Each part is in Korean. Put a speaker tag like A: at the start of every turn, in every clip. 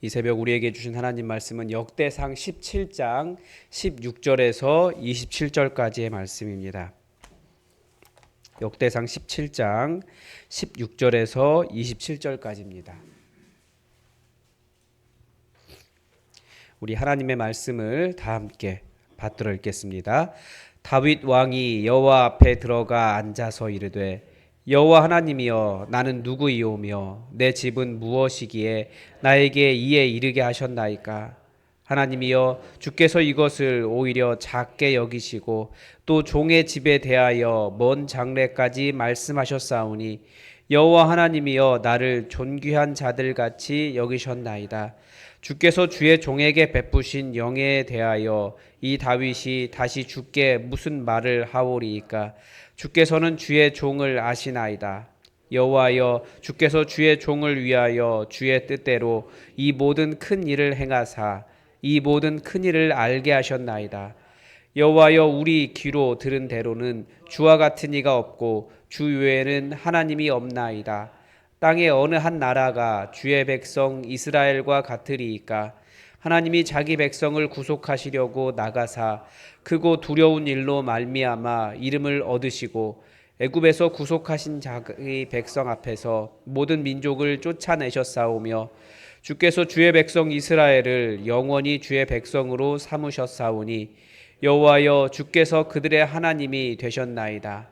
A: 이 새벽 우리에게 주신 하나님 말씀은 역대상 17장 16절에서 27절까지의 말씀입니다. 역대상 17장 16절에서 27절까지입니다. 우리 하나님의 말씀을 다 함께 받들어 읽겠습니다. 다윗 왕이 여호와 앞에 들어가 앉아서 이르되 여호와 하나님이여 나는 누구이오며 내 집은 무엇이기에 나에게 이에 이르게 하셨나이까. 하나님이여 주께서 이것을 오히려 작게 여기시고 또 종의 집에 대하여 먼 장래까지 말씀하셨사오니 여호와 하나님이여 나를 존귀한 자들같이 여기셨나이다. 주께서 주의 종에게 베푸신 영예에 대하여 이 다윗이 다시 주께 무슨 말을 하오리이까. 주께서는 주의 종을 아시나이다. 여호와여 주께서 주의 종을 위하여 주의 뜻대로 이 모든 큰 일을 행하사 이 모든 큰 일을 알게 하셨나이다. 여호와여 우리 귀로 들은 대로는 주와 같은 이가 없고 주 외에는 하나님이 없나이다. 땅의 어느 한 나라가 주의 백성 이스라엘과 같으리이까. 하나님이 자기 백성을 구속하시려고 나가사 크고 두려운 일로 말미암아 이름을 얻으시고 애굽에서 구속하신 자기 백성 앞에서 모든 민족을 쫓아내셨사오며 주께서 주의 백성 이스라엘을 영원히 주의 백성으로 삼으셨사오니 여호와여 주께서 그들의 하나님이 되셨나이다.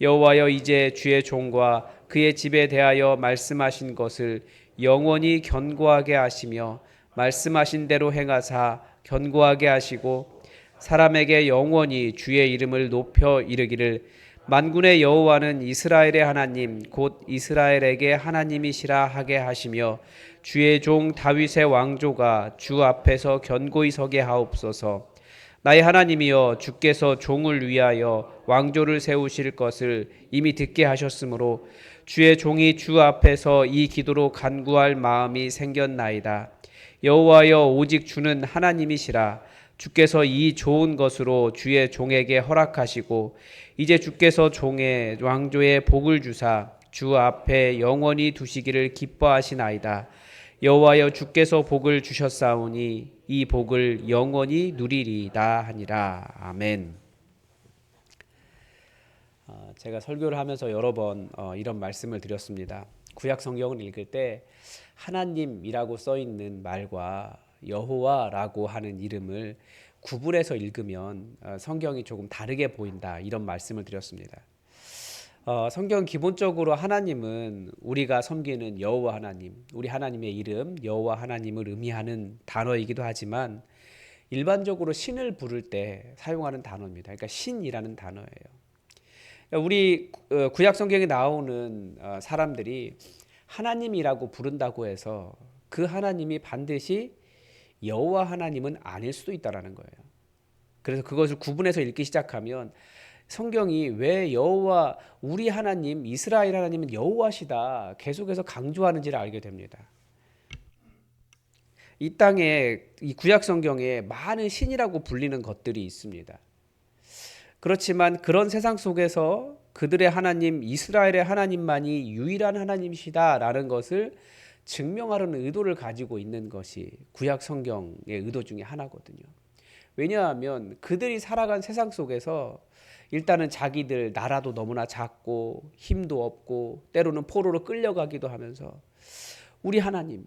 A: 여호와여 이제 주의 종과 그의 집에 대하여 말씀하신 것을 영원히 견고하게 하시며 말씀하신 대로 행하사 견고하게 하시고 사람에게 영원히 주의 이름을 높여 이르기를 만군의 여호와는 이스라엘의 하나님 곧 이스라엘에게 하나님이시라 하게 하시며 주의 종 다윗의 왕조가 주 앞에서 견고히 서게 하옵소서. 나의 하나님이여 주께서 종을 위하여 왕조를 세우실 것을 이미 듣게 하셨으므로 주의 종이 주 앞에서 이 기도로 간구할 마음이 생겼나이다. 여호와여 오직 주는 하나님이시라. 주께서 이 좋은 것으로 주의 종에게 허락하시고 이제 주께서 종의 왕조에 복을 주사 주 앞에 영원히 두시기를 기뻐하시나이다. 여호와여 주께서 복을 주셨사오니 이 복을 영원히 누리리이다 하니라. 아멘. 제가 설교를 하면서 여러 번 이런 말씀을 드렸습니다. 구약 성경을 읽을 때 하나님이라고 써 있는 말과 여호와라고 하는 이름을 구분해서 읽으면 성경이 조금 다르게 보인다, 이런 말씀을 드렸습니다. 성경 기본적으로 하나님은 우리가 섬기는 여호와 하나님, 우리 하나님의 이름 여호와 하나님을 의미하는 단어이기도 하지만 일반적으로 신을 부를 때 사용하는 단어입니다. 그러니까 신이라는 단어예요. 우리 구약 성경에 나오는 사람들이 하나님이라고 부른다고 해서 그 하나님이 반드시 여호와 하나님은 아닐 수도 있다라는 거예요. 그래서 그것을 구분해서 읽기 시작하면 성경이 왜 여호와 우리 하나님 이스라엘 하나님은 여호와시다 계속해서 강조하는지를 알게 됩니다. 이 땅에 이 구약 성경에 많은 신이라고 불리는 것들이 있습니다. 그렇지만 그런 세상 속에서 그들의 하나님 이스라엘의 하나님만이 유일한 하나님이시다라는 것을 증명하려는 의도를 가지고 있는 것이 구약 성경의 의도 중에 하나거든요. 왜냐하면 그들이 살아간 세상 속에서 일단은 자기들 나라도 너무나 작고 힘도 없고 때로는 포로로 끌려가기도 하면서 우리 하나님,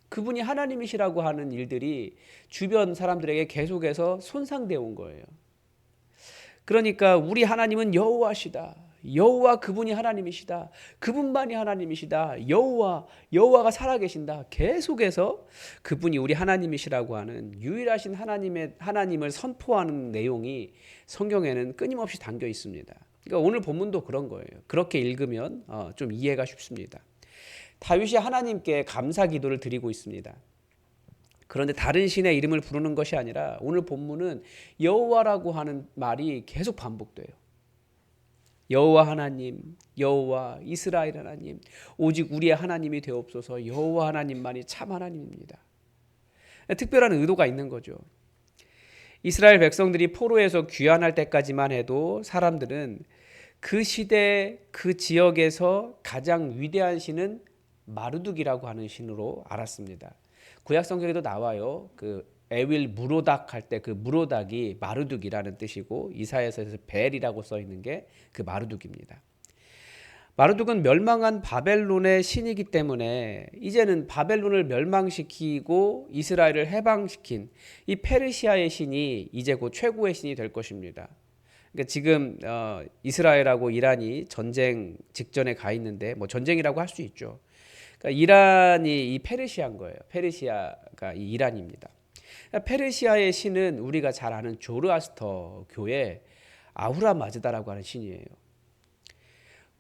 A: 그분이 하나님이시라고 하는 일들이 주변 사람들에게 계속해서 손상되어 온 거예요. 그러니까 우리 하나님은 여호와시다. 여호와 그분이 하나님이시다. 그분만이 하나님이시다. 여호와가 살아계신다. 계속해서 그분이 우리 하나님이시라고 하는 유일하신 하나님을 선포하는 내용이 성경에는 끊임없이 담겨 있습니다. 그러니까 오늘 본문도 그런 거예요. 그렇게 읽으면 좀 이해가 쉽습니다. 다윗이 하나님께 감사 기도를 드리고 있습니다. 그런데 다른 신의 이름을 부르는 것이 아니라 오늘 본문은 여호와라고 하는 말이 계속 반복돼요. 여호와 하나님, 여호와 이스라엘 하나님, 오직 우리의 하나님이 되옵소서. 여호와 하나님만이 참 하나님입니다. 특별한 의도가 있는 거죠. 이스라엘 백성들이 포로에서 귀환할 때까지만 해도 사람들은 그 시대 그 지역에서 가장 위대한 신은 마르둑이라고 하는 신으로 알았습니다. 구약 성경에도 나와요. 그 에윌 무로닥 할 때 그 무로닥이 마르둑이라는 뜻이고 이사야서에서 벨이라고 써 있는 게 그 마르둑입니다. 마르둑은 멸망한 바벨론의 신이기 때문에 이제는 바벨론을 멸망시키고 이스라엘을 해방시킨 이 페르시아의 신이 이제 곧 최고의 신이 될 것입니다. 그러니까 지금 이스라엘하고 이란이 전쟁 직전에 가 있는데 뭐 전쟁이라고 할 수 있죠. 그러니까 이란이 이 페르시아인 거예요. 페르시아가 이 이란입니다. 그러니까 페르시아의 신은 우리가 잘 아는 조르아스터 교의 아후라 마즈다라고 하는 신이에요.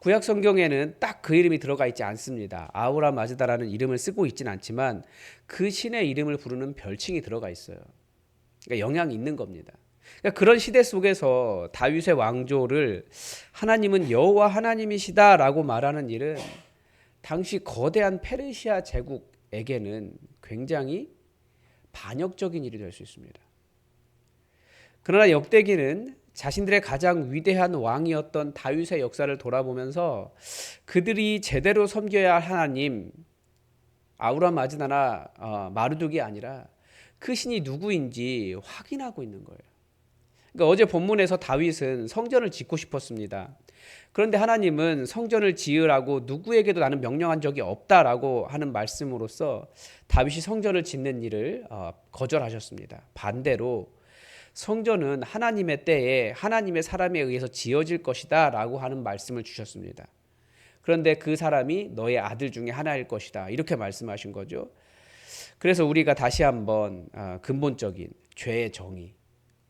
A: 구약 성경에는 딱 그 이름이 들어가 있지 않습니다. 아후라 마즈다라는 이름을 쓰고 있지는 않지만 그 신의 이름을 부르는 별칭이 들어가 있어요. 그러니까 영향이 있는 겁니다. 그러니까 그런 시대 속에서 다윗의 왕조를 하나님은 여호와 하나님이시다라고 말하는 일은 당시 거대한 페르시아 제국에게는 굉장히 반역적인 일이 될 수 있습니다. 그러나 역대기는 자신들의 가장 위대한 왕이었던 다윗의 역사를 돌아보면서 그들이 제대로 섬겨야 할 하나님 아우라 마즈나나 마르둑이 아니라 그 신이 누구인지 확인하고 있는 거예요. 그러니까 어제 본문에서 다윗은 성전을 짓고 싶었습니다. 그런데 하나님은 성전을 지으라고 누구에게도 나는 명령한 적이 없다라고 하는 말씀으로써 다윗이 성전을 짓는 일을 거절하셨습니다. 반대로 성전은 하나님의 때에 하나님의 사람에 의해서 지어질 것이다 라고 하는 말씀을 주셨습니다. 그런데 그 사람이 너의 아들 중에 하나일 것이다 이렇게 말씀하신 거죠. 그래서 우리가 다시 한번 근본적인 죄의 정의,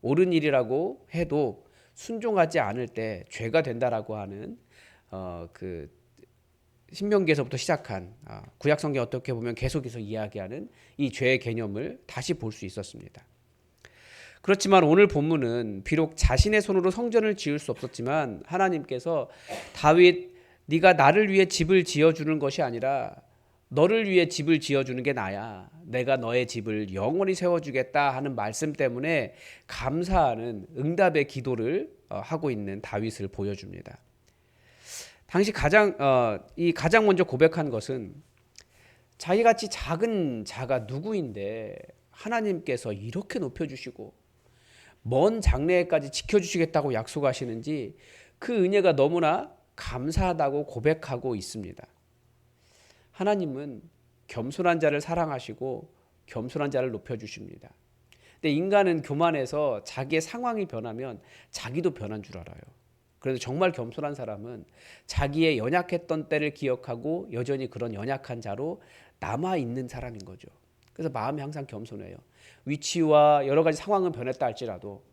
A: 옳은 일이라고 해도 순종하지 않을 때 죄가 된다라고 하는 그 신명기에서부터 시작한 구약 성경 어떻게 보면 계속해서 이야기하는 이 죄의 개념을 다시 볼 수 있었습니다. 그렇지만 오늘 본문은 비록 자신의 손으로 성전을 지을 수 없었지만 하나님께서 다윗 네가 나를 위해 집을 지어주는 것이 아니라 너를 위해 집을 지어주는 게 나야. 내가 너의 집을 영원히 세워주겠다 하는 말씀 때문에 감사하는 응답의 기도를 하고 있는 다윗을 보여줍니다. 당시 가장 먼저 고백한 것은 자기같이 작은 자가 누구인데 하나님께서 이렇게 높여주시고 먼 장래까지 지켜주시겠다고 약속하시는지 그 은혜가 너무나 감사하다고 고백하고 있습니다. 하나님은 겸손한 자를 사랑하시고 겸손한 자를 높여주십니다. 근데 인간은 교만해서 자기의 상황이 변하면 자기도 변한 줄 알아요. 그래서 정말 겸손한 사람은 자기의 연약했던 때를 기억하고 여전히 그런 연약한 자로 남아있는 사람인 거죠. 그래서 마음이 항상 겸손해요. 위치와 여러 가지 상황은 변했다 할지라도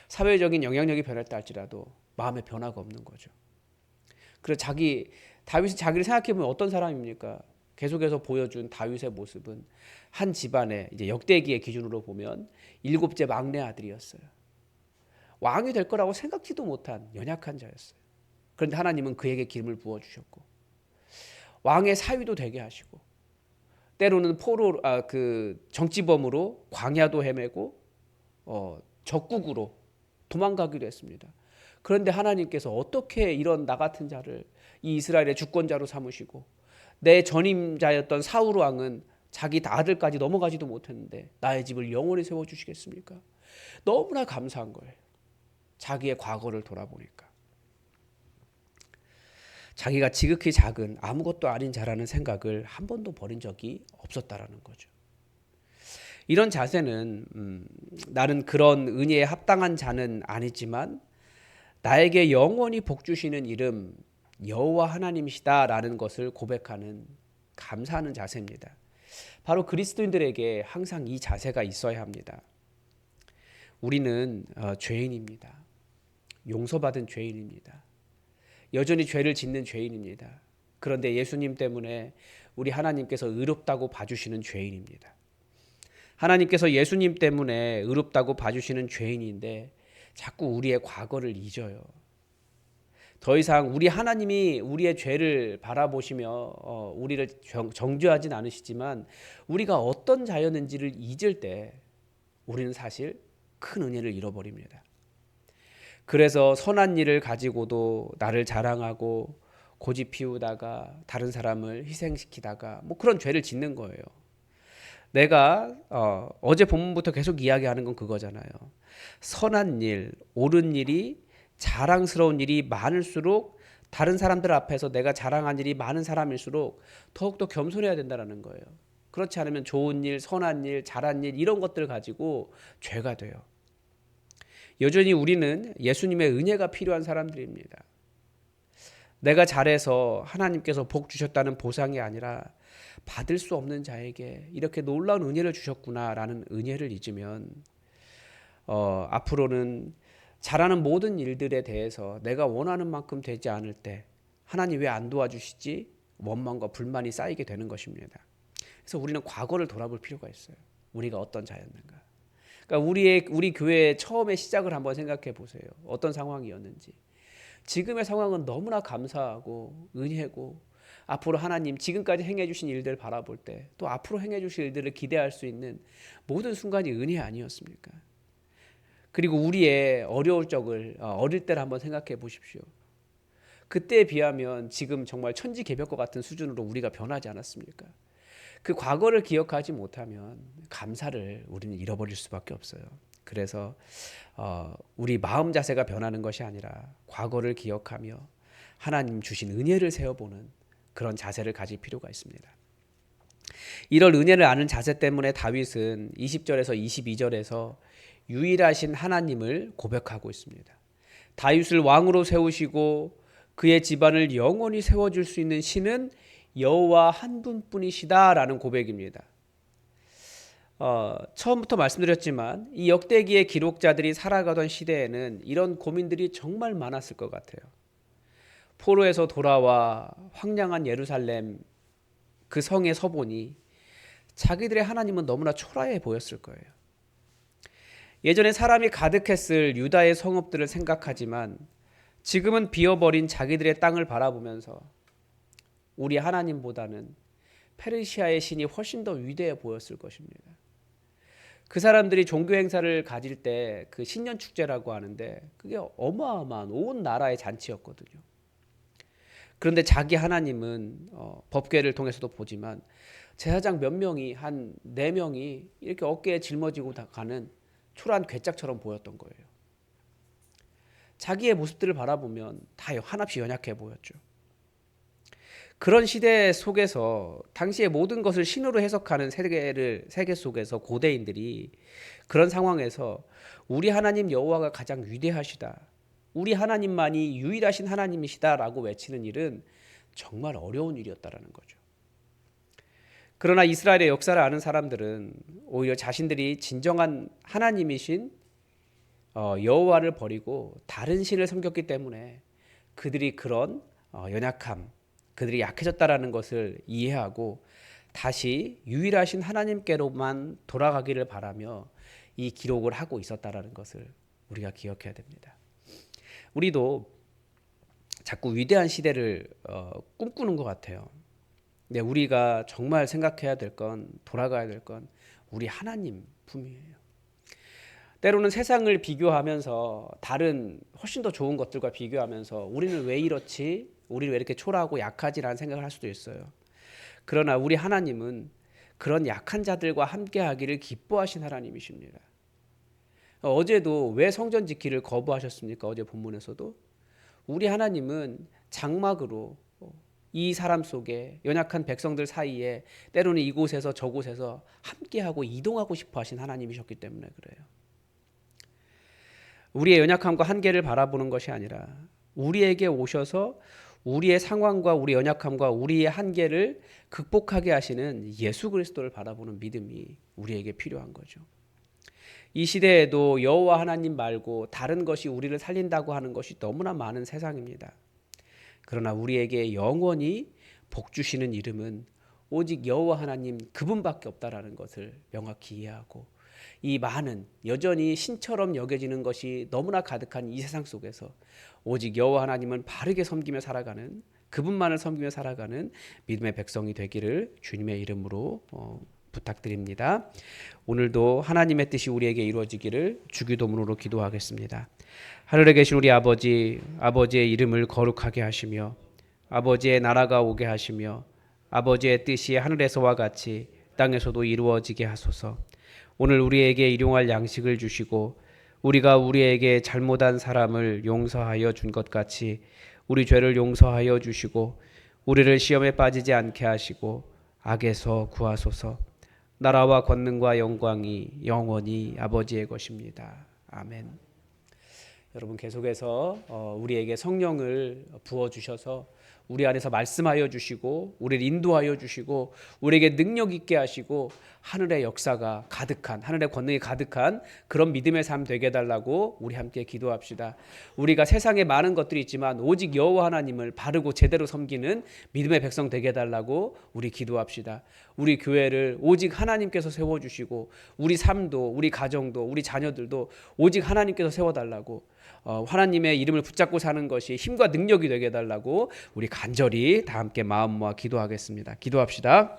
A: 사회적인 영향력이 변했다 할지라도 마음에 변화가 없는 거죠. 그래서 다윗이 자기를 생각해보면 어떤 사람입니까? 계속해서 보여준 다윗의 모습은 한 집안의 이제 역대기의 기준으로 보면 7째 막내 아들이었어요. 왕이 될 거라고 생각지도 못한 연약한 자였어요. 그런데 하나님은 그에게 기름을 부어주셨고 왕의 사위도 되게 하시고 때로는 정치범으로 광야도 헤매고 적국으로 도망가기도 했습니다. 그런데 하나님께서 어떻게 이런 나 같은 자를 이 이스라엘의 주권자로 삼으시고 내 전임자였던 사울 왕은 자기 아들까지 넘어가지도 못했는데 나의 집을 영원히 세워주시겠습니까? 너무나 감사한 거예요. 자기의 과거를 돌아보니까. 자기가 지극히 작은 아무것도 아닌 자라는 생각을 한 번도 버린 적이 없었다라는 거죠. 이런 자세는 나는 그런 은혜에 합당한 자는 아니지만 나에게 영원히 복 주시는 이름 여호와 하나님이시다라는 것을 고백하는 감사하는 자세입니다. 바로 그리스도인들에게 항상 이 자세가 있어야 합니다. 우리는 죄인입니다. 용서받은 죄인입니다. 여전히 죄를 짓는 죄인입니다. 그런데 예수님 때문에 우리 하나님께서 의롭다고 봐주시는 죄인입니다. 하나님께서 예수님 때문에 의롭다고 봐주시는 죄인인데 자꾸 우리의 과거를 잊어요. 더 이상 우리 하나님이 우리의 죄를 바라보시며 우리를 정죄하진 않으시지만 우리가 어떤 자였는지를 잊을 때 우리는 사실 큰 은혜를 잃어버립니다. 그래서 선한 일을 가지고도 나를 자랑하고 고집 피우다가 다른 사람을 희생시키다가 뭐 그런 죄를 짓는 거예요. 내가 어제 본문부터 계속 이야기하는 건 그거잖아요. 선한 일, 옳은 일이 자랑스러운 일이 많을수록 다른 사람들 앞에서 내가 자랑한 일이 많은 사람일수록 더욱더 겸손해야 된다는 거예요. 그렇지 않으면 좋은 일, 선한 일, 잘한 일 이런 것들 가지고 죄가 돼요. 여전히 우리는 예수님의 은혜가 필요한 사람들입니다. 내가 잘해서 하나님께서 복 주셨다는 보상이 아니라 받을 수 없는 자에게 이렇게 놀라운 은혜를 주셨구나라는 은혜를 잊으면 앞으로는 잘하는 모든 일들에 대해서 내가 원하는 만큼 되지 않을 때 하나님 왜 안 도와주시지? 원망과 불만이 쌓이게 되는 것입니다. 그래서 우리는 과거를 돌아볼 필요가 있어요. 우리가 어떤 자였는가. 그러니까 우리 교회의 처음의 시작을 한번 생각해 보세요. 어떤 상황이었는지. 지금의 상황은 너무나 감사하고 은혜고 앞으로 하나님 지금까지 행해 주신 일들 바라볼 때 또 앞으로 행해 주실 일들을 기대할 수 있는 모든 순간이 은혜 아니었습니까? 그리고 우리의 어려울 적을 어릴 때를 한번 생각해 보십시오. 그때에 비하면 지금 정말 천지개벽과 같은 수준으로 우리가 변하지 않았습니까? 그 과거를 기억하지 못하면 감사를 우리는 잃어버릴 수밖에 없어요. 그래서 우리 마음 자세가 변하는 것이 아니라 과거를 기억하며 하나님 주신 은혜를 세워보는 그런 자세를 가질 필요가 있습니다. 이럴 은혜를 아는 자세 때문에 다윗은 20절에서 22절에서 유일하신 하나님을 고백하고 있습니다. 다윗을 왕으로 세우시고 그의 집안을 영원히 세워줄 수 있는 신은 여호와 한 분뿐이시다라는 고백입니다. 처음부터 말씀드렸지만 이 역대기의 기록자들이 살아가던 시대에는 이런 고민들이 정말 많았을 것 같아요. 포로에서 돌아와 황량한 예루살렘 그 성에 서보니 자기들의 하나님은 너무나 초라해 보였을 거예요. 예전에 사람이 가득했을 유다의 성읍들을 생각하지만 지금은 비어버린 자기들의 땅을 바라보면서 우리 하나님보다는 페르시아의 신이 훨씬 더 위대해 보였을 것입니다. 그 사람들이 종교 행사를 가질 때 그 신년 축제라고 하는데 그게 어마어마한 온 나라의 잔치였거든요. 그런데 자기 하나님은 법궤를 통해서도 보지만 제사장 몇 명이 한 4명이 이렇게 어깨에 짊어지고 가는 초라한 괴짝처럼 보였던 거예요. 자기의 모습들을 바라보면 다 한없이 연약해 보였죠. 그런 시대 속에서 당시의 모든 것을 신으로 해석하는 세계 속에서 고대인들이 그런 상황에서 우리 하나님 여호와가 가장 위대하시다. 우리 하나님만이 유일하신 하나님이시다라고 외치는 일은 정말 어려운 일이었다라는 거죠. 그러나 이스라엘의 역사를 아는 사람들은 오히려 자신들이 진정한 하나님이신 여호와를 버리고 다른 신을 섬겼기 때문에 그들이 그런 연약함, 그들이 약해졌다라는 것을 이해하고 다시 유일하신 하나님께로만 돌아가기를 바라며 이 기록을 하고 있었다라는 것을 우리가 기억해야 됩니다. 우리도 자꾸 위대한 시대를 꿈꾸는 것 같아요. 근데 우리가 정말 생각해야 될 건, 돌아가야 될 건 우리 하나님 품이에요. 때로는 세상을 비교하면서 다른 훨씬 더 좋은 것들과 비교하면서 우리는 왜 이렇지? 우리는 왜 이렇게 초라하고 약하지라는 생각을 할 수도 있어요. 그러나 우리 하나님은 그런 약한 자들과 함께하기를 기뻐하신 하나님이십니다. 어제도 왜 성전 지키를 거부하셨습니까? 어제 본문에서도 우리 하나님은 장막으로 이 사람 속에 연약한 백성들 사이에 때로는 이곳에서 저곳에서 함께하고 이동하고 싶어 하신 하나님이셨기 때문에 그래요. 우리의 연약함과 한계를 바라보는 것이 아니라 우리에게 오셔서 우리의 상황과 우리 연약함과 우리의 한계를 극복하게 하시는 예수 그리스도를 바라보는 믿음이 우리에게 필요한 거죠. 이 시대에도 여호와 하나님 말고 다른 것이 우리를 살린다고 하는 것이 너무나 많은 세상입니다. 그러나 우리에게 영원히 복 주시는 이름은 오직 여호와 하나님 그분밖에 없다라는 것을 명확히 이해하고 이 많은 여전히 신처럼 여겨지는 것이 너무나 가득한 이 세상 속에서 오직 여호와 하나님은 바르게 섬기며 살아가는 그분만을 섬기며 살아가는 믿음의 백성이 되기를 주님의 이름으로 부탁드립니다. 오늘도 하나님의 뜻이 우리에게 이루어지기를 주기도문으로 기도하겠습니다. 하늘에 계신 우리 아버지, 아버지의 이름을 거룩하게 하시며 아버지의 나라가 오게 하시며 아버지의 뜻이 하늘에서와 같이 땅에서도 이루어지게 하소서. 오늘 우리에게 일용할 양식을 주시고 우리가 우리에게 잘못한 사람을 용서하여 준 것 같이 우리 죄를 용서하여 주시고 우리를 시험에 빠지지 않게 하시고 악에서 구하소서. 나라와 권능과 영광이 영원히 아버지의 것입니다. 아멘. 여러분 계속해서 우리에게 성령을 부어주셔서 우리 안에서 말씀하여 주시고 우리를 인도하여 주시고 우리에게 능력 있게 하시고 하늘의 역사가 가득한, 하늘의 권능이 가득한 그런 믿음의 삶 되게 해달라고 우리 함께 기도합시다. 우리가 세상에 많은 것들이 있지만 오직 여호와 하나님을 바르고 제대로 섬기는 믿음의 백성 되게 해달라고 우리 기도합시다. 우리 교회를 오직 하나님께서 세워주시고 우리 삶도 우리 가정도 우리 자녀들도 오직 하나님께서 세워달라고, 하나님의 이름을 붙잡고 사는 것이 힘과 능력이 되게 해달라고 우리 간절히 다 함께 마음 모아 기도하겠습니다. 기도합시다.